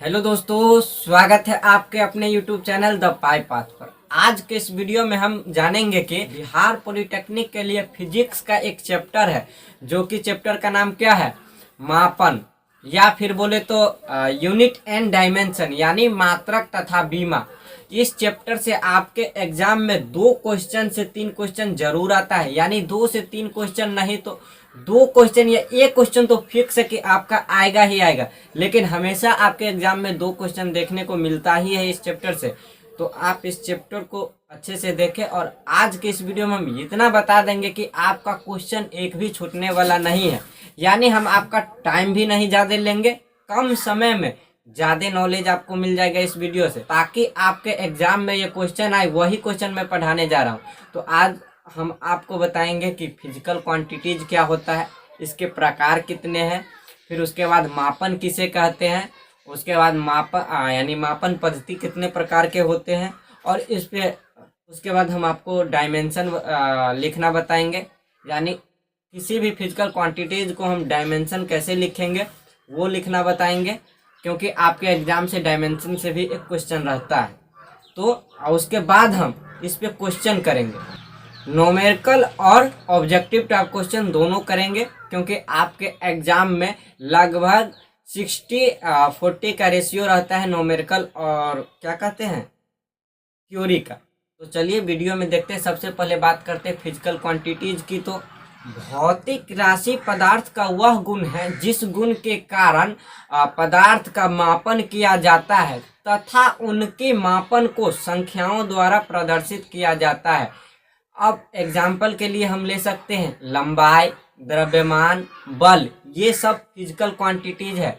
Hello दोस्तों, स्वागत है आपके अपने YouTube channel the pi path पर। आज के इस वीडियो में हम जानेंगे कि बिहार पॉलिटेक्निक के लिए फिजिक्स का एक चैप्टर है, जो कि चैप्टर का नाम क्या है, मापन, या फिर बोले तो यूनिट एंड डायमेंशन, यानी मात्रक तथा बीमा। इस चैप्टर से आपके एग्जाम में 2 क्वेश्चन से 3 क्वेश्चन जरूर आता है, यानी 2 से 3 क्वेश्चन नहीं तो 2 क्वेश्चन या 1 क्वेश्चन तो फिक्स है कि आपका आएगा ही आएगा। लेकिन हमेशा आपके एग्जाम में 2 क्वेश्चन देखने को मिलता ही है इस चैप्टर से, तो आप इस चैप्टर को अच्छे से देखें। और आज के इस वीडियो में हम इतना बता देंगे कि आपका क्वेश्चन एक भी छूटने वाला नहीं है, यानी हम आपका टाइम भी नहीं ज़्यादा लेंगे, कम समय में ज़्यादा नॉलेज आपको मिल जाएगा इस वीडियो से, ताकि आपके एग्जाम में ये क्वेश्चन आए, वही क्वेश्चन मैं पढ़ाने जा रहा हूँ। तो आज हम आपको बताएंगे कि फिजिकल क्वांटिटीज क्या होता है, इसके प्रकार कितने हैं, फिर उसके बाद मापन किसे कहते हैं, उसके बाद यानी मापन पद्धति कितने प्रकार के होते हैं, और इस पे उसके बाद हम आपको डायमेंशन लिखना बताएंगे, यानी किसी भी फिजिकल क्वांटिटीज को हम डायमेंशन कैसे लिखेंगे वो लिखना बताएंगे, क्योंकि आपके एग्जाम से डायमेंशन से भी एक क्वेश्चन रहता है। तो उसके बाद हम इस पे क्वेश्चन करेंगे, न्यूमेरिकल और ऑब्जेक्टिव टाइप क्वेश्चन दोनों करेंगे, क्योंकि आपके एग्जाम में लगभग 60-40 का रेशियो रहता है न्यूमेरिकल और क्या कहते हैं थ्योरी का। तो चलिए वीडियो में देखते हैं। सबसे पहले बात करते हैं फिजिकल क्वांटिटीज की। तो भौतिक राशि पदार्थ का वह गुण है जिस गुण के कारण पदार्थ का मापन किया जाता है तथा उनके मापन को संख्याओं द्वारा प्रदर्शित किया जाता है। अब एग्जाम्पल के लिए हम ले सकते हैं लंबाई, द्रव्यमान, बल, ये सब फिजिकल क्वांटिटीज है।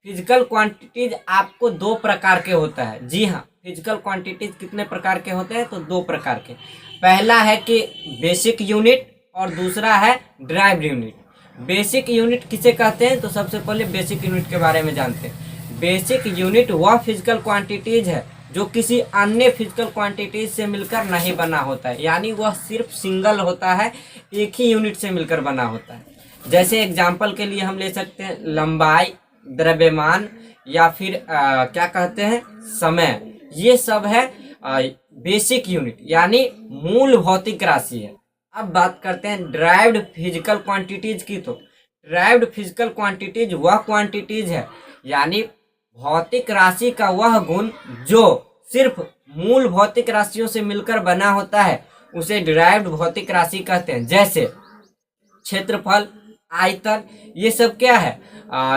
फिजिकल क्वांटिटीज आपको 2 प्रकार के होता है। जी हाँ, फिजिकल क्वांटिटीज कितने प्रकार के होते हैं, तो 2 प्रकार के। पहला है कि बेसिक यूनिट और दूसरा है ड्राइव्ड यूनिट। बेसिक यूनिट किसे कहते हैं, तो सबसे पहले बेसिक यूनिट के बारे में जानते हैं। बेसिक यूनिट वह फिजिकल क्वांटिटीज है जो किसी अन्य फिजिकल क्वांटिटीज से मिलकर नहीं बना होता है, यानी वह सिर्फ सिंगल होता है, एक ही यूनिट से मिलकर बना होता है। जैसे एग्जाम्पल के लिए हम ले सकते हैं लंबाई, द्रव्यमान, या फिर क्या कहते हैं समय, ये सब है बेसिक यूनिट, यानी मूल भौतिक राशि है। अब बात करते हैं ड्राइव्ड फिजिकल क्वांटिटीज की। तो ड्राइव्ड फिजिकल क्वांटिटीज वह क्वांटिटीज है, यानी भौतिक राशि का वह गुण जो सिर्फ मूल भौतिक राशियों से मिलकर बना होता है, उसे ड्राइव्ड भौतिक राशि कहते हैं। जैसे क्षेत्रफल, आयतन, ये सब क्या है,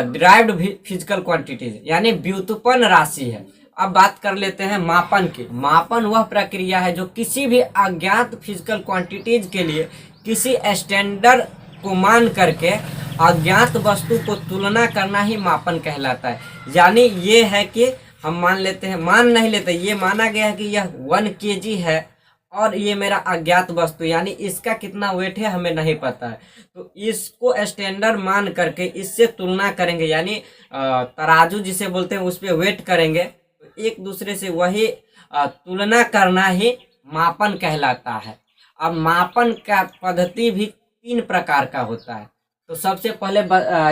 ड्राइव्ड फिजिकल क्वांटिटीज, यानी व्युत्पन्न राशि है। अब बात कर लेते हैं मापन की। मापन वह प्रक्रिया है जो किसी भी अज्ञात फिजिकल क्वांटिटीज के लिए किसी स्टैंडर्ड को मान करके अज्ञात वस्तु को तुलना करना ही मापन कहलाता है। यानी ये है कि हम मान लेते हैं, मान नहीं लेते, ये माना गया है कि यह 1 kg है और ये मेरा अज्ञात वस्तु, यानी इसका कितना वेट है हमें नहीं पता है, तो इसको स्टैंडर्ड मान करके इससे तुलना करेंगे, यानी तराजू जिसे बोलते हैं उस पर वेट करेंगे, तो एक दूसरे से वही तुलना करना ही मापन कहलाता है। अब मापन का पद्धति भी 3 प्रकार का होता है। तो सबसे पहले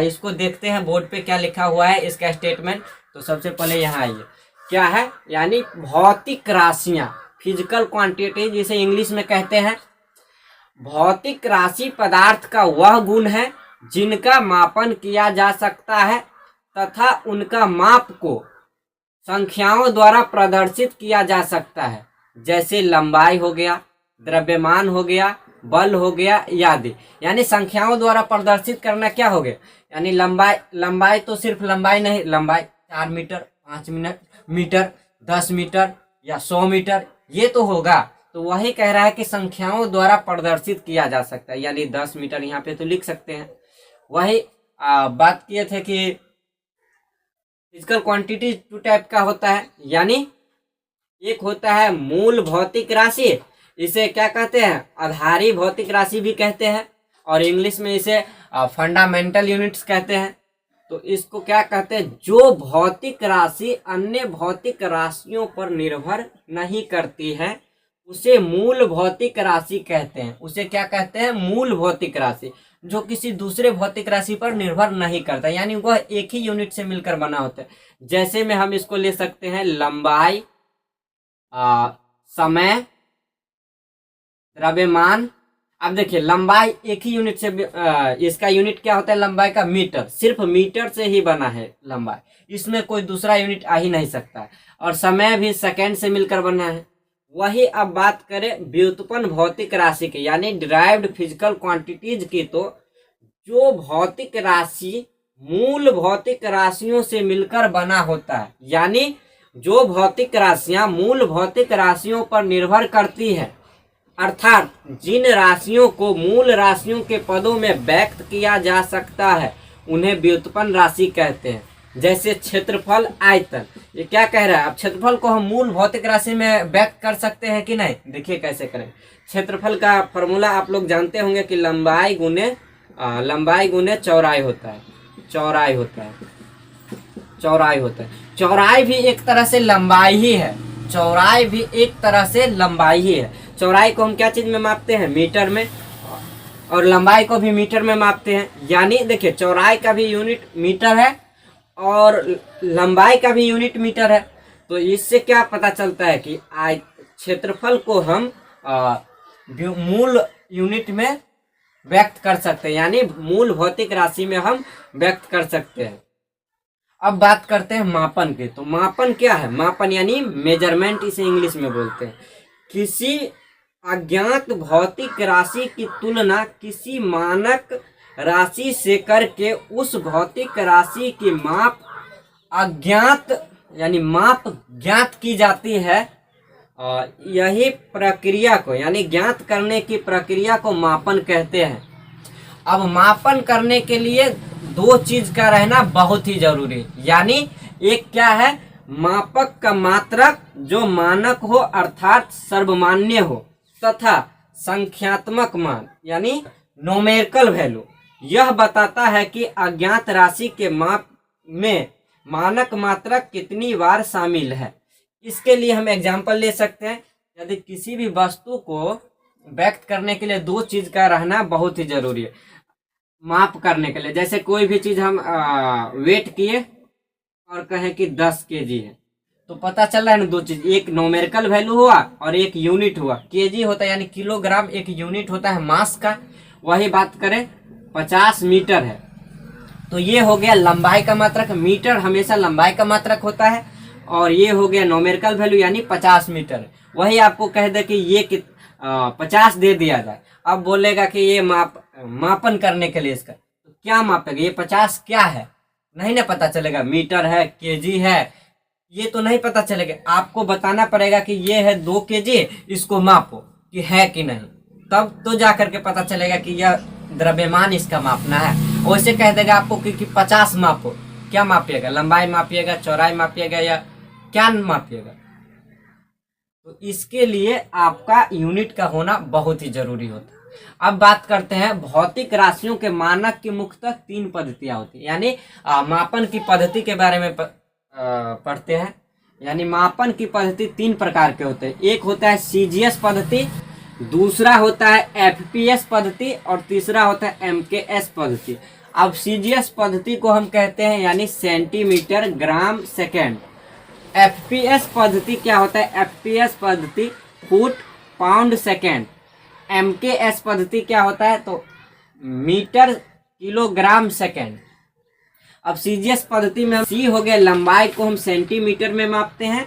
इसको देखते हैं बोर्ड पे क्या लिखा हुआ है इसका स्टेटमेंट। तो सबसे पहले यहाँ आइए, क्या है, यानी भौतिक राशियां, फिजिकल क्वांटिटी जिसे इंग्लिश में कहते हैं। भौतिक राशि पदार्थ का वह गुण है जिनका मापन किया जा सकता है तथा उनका माप को संख्याओं द्वारा प्रदर्शित किया जा सकता है। जैसे लंबाई हो गया, द्रव्यमान हो गया, बल हो गया आदि। यानी संख्याओं द्वारा प्रदर्शित करना क्या हो गया, यानी लंबाई तो सिर्फ लंबाई नहीं, लंबाई 4 मीटर, 5 मीटर, 10 मीटर या 100 मीटर, ये तो होगा। तो वही कह रहा है कि संख्याओं द्वारा प्रदर्शित किया जा सकता है, यानी 10 मीटर यहाँ पे तो लिख सकते हैं। वही बात किए थे कि फिजिकल क्वांटिटी 2 टाइप का होता है, यानी एक होता है मूल भौतिक राशि, इसे क्या कहते हैं, आधारी भौतिक राशि भी कहते हैं, और इंग्लिश में इसे फंडामेंटल यूनिट्स कहते हैं। तो इसको क्या कहते हैं, जो भौतिक राशि अन्य भौतिक राशियों पर निर्भर नहीं करती है उसे मूल भौतिक राशि कहते हैं। उसे क्या कहते हैं, मूल भौतिक राशि। जो किसी दूसरे भौतिक राशि पर निर्भर नहीं करता, यानी वह एक ही यूनिट से मिलकर बना होता है। जैसे में हम इसको ले सकते हैं लंबाई, समय, द्रव्यमान। अब देखिए लंबाई एक ही यूनिट से, इसका यूनिट क्या होता है लंबाई का? मीटर। सिर्फ मीटर से ही बना है लंबाई, इसमें कोई दूसरा यूनिट आ ही नहीं सकता है। और समय भी सेकेंड से मिलकर बना है। वही अब बात करें व्युत्पन्न भौतिक राशि की, यानी डिराइव्ड फिजिकल क्वांटिटीज की, तो जो भौतिक राशि मूल भौतिक राशियों से मिलकर बना होता है, यानी जो भौतिक राशियां मूल भौतिक राशियों पर निर्भर करती है, अर्थात जिन राशियों को मूल राशियों के पदों में व्यक्त किया जा सकता है उन्हें व्युत्पन्न राशि कहते हैं। जैसे क्षेत्रफल, आयतन। ये क्या कह रहा है? अब क्षेत्रफल को हम मूल भौतिक राशि में व्यक्त कर सकते हैं कि नहीं? देखिए कैसे करें। क्षेत्रफल का फॉर्मूला आप लोग जानते होंगे कि लंबाई गुने चौड़ाई होता है। चौड़ाई होता है। चौड़ाई भी एक तरह से लंबाई ही है। चौड़ाई को हम क्या चीज में मापते हैं? मीटर में। और लंबाई को भी मीटर में मापते हैं। यानी देखिए चौड़ाई का भी यूनिट मीटर है और लंबाई का भी यूनिट मीटर है। तो इससे क्या पता चलता है कि क्षेत्रफल को हम मूल यूनिट में व्यक्त कर सकते हैं, यानी मूल भौतिक राशि में हम व्यक्त कर सकते हैं। अब बात करते हैं मापन की। तो मापन क्या है? मापन यानी मेजरमेंट, इसे इंग्लिश में बोलते हैं। किसी अज्ञात भौतिक राशि की तुलना किसी मानक राशि से करके उस भौतिक राशि की माप ज्ञात की जाती है। यही प्रक्रिया को, यानी ज्ञात करने की प्रक्रिया को मापन कहते हैं। अब मापन करने के लिए दो चीज का रहना बहुत ही जरूरी, यानी एक क्या है? मापक का मात्रक जो मानक हो अर्थात सर्वमान्य हो, तथा संख्यात्मक मान यानी नोमेरिकल वैल्यू। यह बताता है कि अज्ञात राशि के माप में मानक मात्रक कितनी बार शामिल है। इसके लिए हम एग्जाम्पल ले सकते हैं। यदि किसी भी वस्तु को व्यक्त करने के लिए दो चीज का रहना बहुत ही जरूरी है माप करने के लिए। जैसे कोई भी चीज हम वेट किए और कहें कि 10 केजी है, तो पता चल रहा है ना दो चीज, एक नोमेरिकल वैल्यू हुआ और एक यूनिट हुआ। केजी होता है यानी किलोग्राम, एक यूनिट होता है मास का। वही बात करें 50 मीटर है, तो ये हो गया लंबाई का मात्रक। मीटर हमेशा लंबाई का मात्रक होता है। और ये हो गया नोमेरिकल वैल्यू यानी 50 मीटर। वही आपको कह दे कि ये 50 दे दिया जाए, अब बोलेगा कि ये मापन करने के लिए इसका, तो क्या मापेगा? ये 50 क्या है? नहीं ना पता चलेगा। मीटर है, केजी है, ये तो नहीं पता चलेगा। आपको बताना पड़ेगा कि ये है 2 केजी, इसको मापो कि है कि नहीं, तब तो जा करके पता चलेगा कि यह द्रव्यमान इसका मापना है। वैसे कह देगा आपको कि 50 मापो, क्या मापिएगा? लंबाई मापिएगा, चौड़ाई मापिएगा, या क्या मापिएगा? तो इसके लिए आपका यूनिट का होना बहुत ही जरूरी होता है। अब बात करते हैं भौतिक राशियों के मानक की मुख्यतः 3 पद्धतियां होती है, यानी मापन की पद्धति के बारे में पढ़ते हैं। यानी मापन की पद्धति 3 प्रकार के होते हैं। एक होता है सीजीएस पद्धति, दूसरा होता है एफपीएस पद्धति और तीसरा होता है एमकेएस पद्धति। अब सीजीएस पद्धति को हम कहते हैं यानी सेंटीमीटर ग्राम सेकेंड। एफपीएस पद्धति क्या होता है? एफपीएस पद्धति फुट पाउंड सेकेंड। एमकेएस पद्धति क्या होता है? तो मीटर किलोग्राम सेकेंड। अब सीजीएस पद्धति में सी हो गया लंबाई को हम सेंटीमीटर में मापते हैं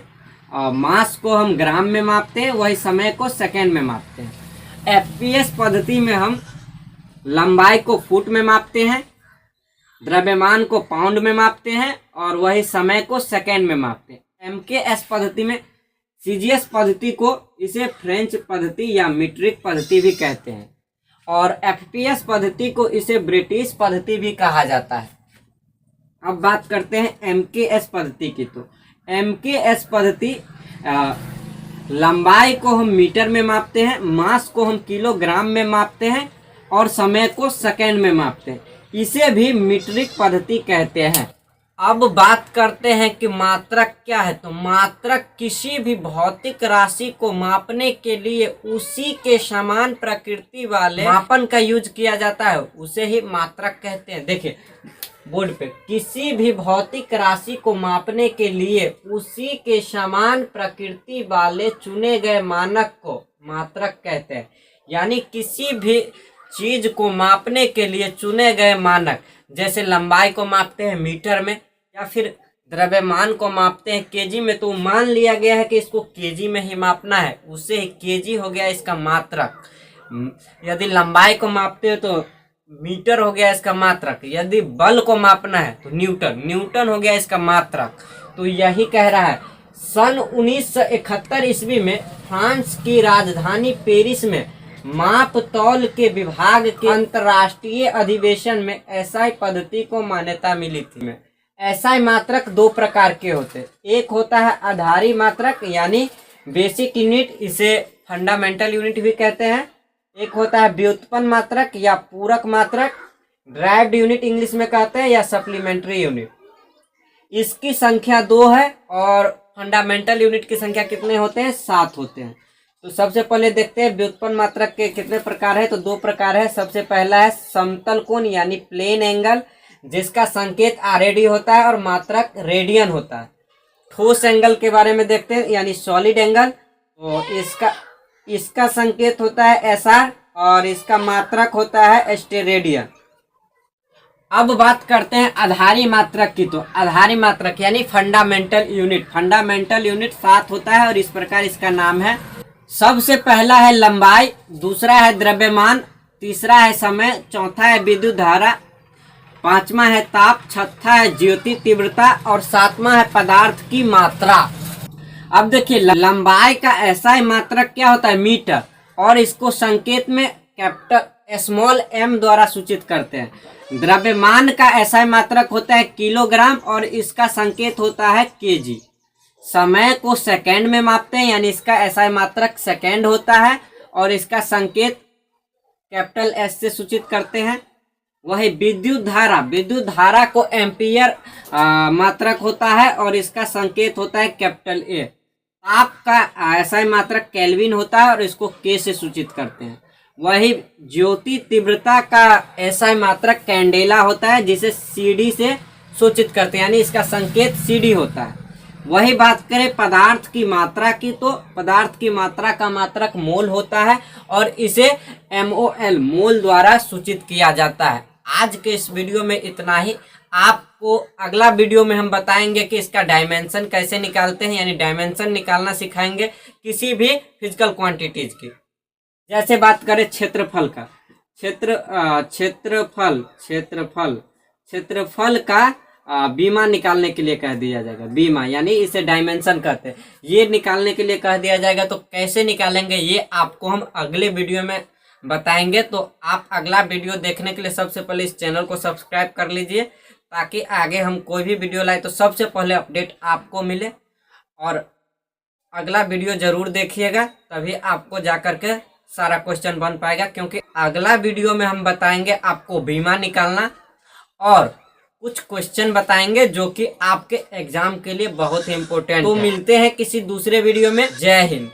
और मास को हम ग्राम में मापते हैं, वही समय को सेकेंड में मापते हैं। एफपीएस पद्धति में हम लंबाई को फुट में मापते हैं, द्रव्यमान को पाउंड में मापते हैं और वही समय को सेकेंड में मापते हैं। एमकेएस पद्धति में सीजीएस पद्धति को इसे फ्रेंच पद्धति या मीट्रिक पद्धति भी कहते हैं और एफपीएस पद्धति को इसे ब्रिटिश पद्धति भी कहा जाता है। अब बात करते हैं एमकेएस पद्धति की। तो एमकेएस पद्धति लंबाई को हम मीटर में मापते हैं, मास को हम किलोग्राम में मापते हैं और समय को सेकेंड में मापते हैं। इसे भी मीट्रिक पद्धति कहते हैं। अब बात करते हैं कि मात्रक क्या है। तो मात्रक किसी भी भौतिक राशि को मापने के लिए उसी के समान प्रकृति वाले मापन का यूज किया जाता है, उसे ही मात्रक कहते हैं। देखिए बोर्ड पे, किसी भी भौतिक राशि को मापने के लिए उसी के समान प्रकृति वाले चुने गए मानक को मात्रक कहते हैं। यानी किसी भी चीज को मापने के लिए चुने गए मानक, जैसे लंबाई को मापते हैं मीटर में, या फिर द्रव्यमान को मापते हैं केजी में, तो मान लिया गया है कि इसको केजी में ही मापना है, उससे केजी हो गया इसका मात्रक। यदि लंबाई को मापते हो तो मीटर हो गया इसका मात्रक। यदि बल को मापना है तो न्यूटन हो गया इसका मात्रक। तो यही कह रहा है, सन 1971 ईस्वी में फ्रांस की राजधानी पेरिस में माप तौल के विभाग के अंतर्राष्ट्रीय अधिवेशन में एसआई पद्धति को मान्यता मिली थी। एसआई मात्रक दो प्रकार के होते, एक होता है आधारी मात्रक यानी बेसिक यूनिट, इसे फंडामेंटल यूनिट भी कहते हैं। एक होता है व्युत्पन्न मात्रक या पूरक मात्रक, ड्राइव्ड यूनिट इंग्लिश में कहते हैं, या सप्लीमेंट्री यूनिट। इसकी संख्या 2 है और फंडामेंटल यूनिट की संख्या कितने होते हैं? 7 होते हैं। तो सबसे पहले देखते हैं व्युत्पन्न मात्रक के कितने प्रकार है। तो 2 प्रकार है। सबसे पहला है समतल कोण यानी प्लेन एंगल, जिसका संकेत आरएडी होता है और मात्रक रेडियन होता है। ठोस एंगल के बारे में देखते हैं यानी सॉलिड एंगल, तो इसका संकेत होता है एसआर और इसका मात्रक होता है स्टेरेडियन। अब बात करते हैं आधारी मात्रक की। तो आधारी मात्रक यानी फंडामेंटल यूनिट 7 होता है और इस प्रकार इसका नाम है। सबसे पहला है लंबाई, दूसरा है द्रव्यमान, तीसरा है समय, चौथा है विद्युत धारा, पांचवा है ताप, छठा है ज्योति तीव्रता और सातवां है पदार्थ की मात्रा। अब देखिए लंबाई का एसआई मात्रक क्या होता है? मीटर, और इसको संकेत में कैपिटल स्मॉल एम द्वारा सूचित करते हैं। द्रव्यमान का एसआई मात्रक होता है किलोग्राम और इसका संकेत होता है केजी। समय को सेकंड में मापते हैं यानी इसका एसआई मात्रक सेकंड होता है और इसका संकेत कैपिटल एस से सूचित करते हैं। वही विद्युत धारा को एम्पियर मात्रक होता है और इसका संकेत होता है कैपिटल ए। ताप का एसआई मात्रक केल्विन होता है और इसको के से सूचित करते हैं। वही ज्योति तीव्रता का एसआई मात्रक कैंडेला होता है जिसे सीडी से सूचित करते हैं यानी इसका संकेत सीडी होता है। वही बात करें पदार्थ की मात्रा की, तो पदार्थ की मात्रा का मात्रक मोल होता है और इसे MOL मोल द्वारा सूचित किया जाता है। आज के इस वीडियो में इतना ही। आपको अगला वीडियो में हम बताएंगे कि इसका डायमेंशन कैसे निकालते हैं, यानी डायमेंशन निकालना सिखाएंगे किसी भी फिजिकल क्वांटिटीज की। जैसे बात करें क्षेत्रफल का, क्षेत्रफल का बीमा निकालने के लिए कह दिया जाएगा। बीमा यानी इसे डायमेंशन कहते हैं। ये निकालने के लिए कह दिया जाएगा, तो कैसे निकालेंगे ये आपको हम अगले वीडियो में बताएंगे। तो आप अगला वीडियो देखने के लिए सबसे पहले इस चैनल को सब्सक्राइब कर लीजिए ताकि आगे हम कोई भी वीडियो लाए तो सबसे पहले अपडेट आपको मिले। और अगला वीडियो जरूर देखिएगा, तभी आपको जाकर के सारा क्वेश्चन बन पाएगा, क्योंकि अगला वीडियो में हम बताएंगे आपको बीमा निकालना और कुछ क्वेश्चन बताएंगे जो कि आपके एग्जाम के लिए बहुत ही इम्पोर्टेंट है। तो मिलते हैं किसी दूसरे वीडियो में। जय हिंद।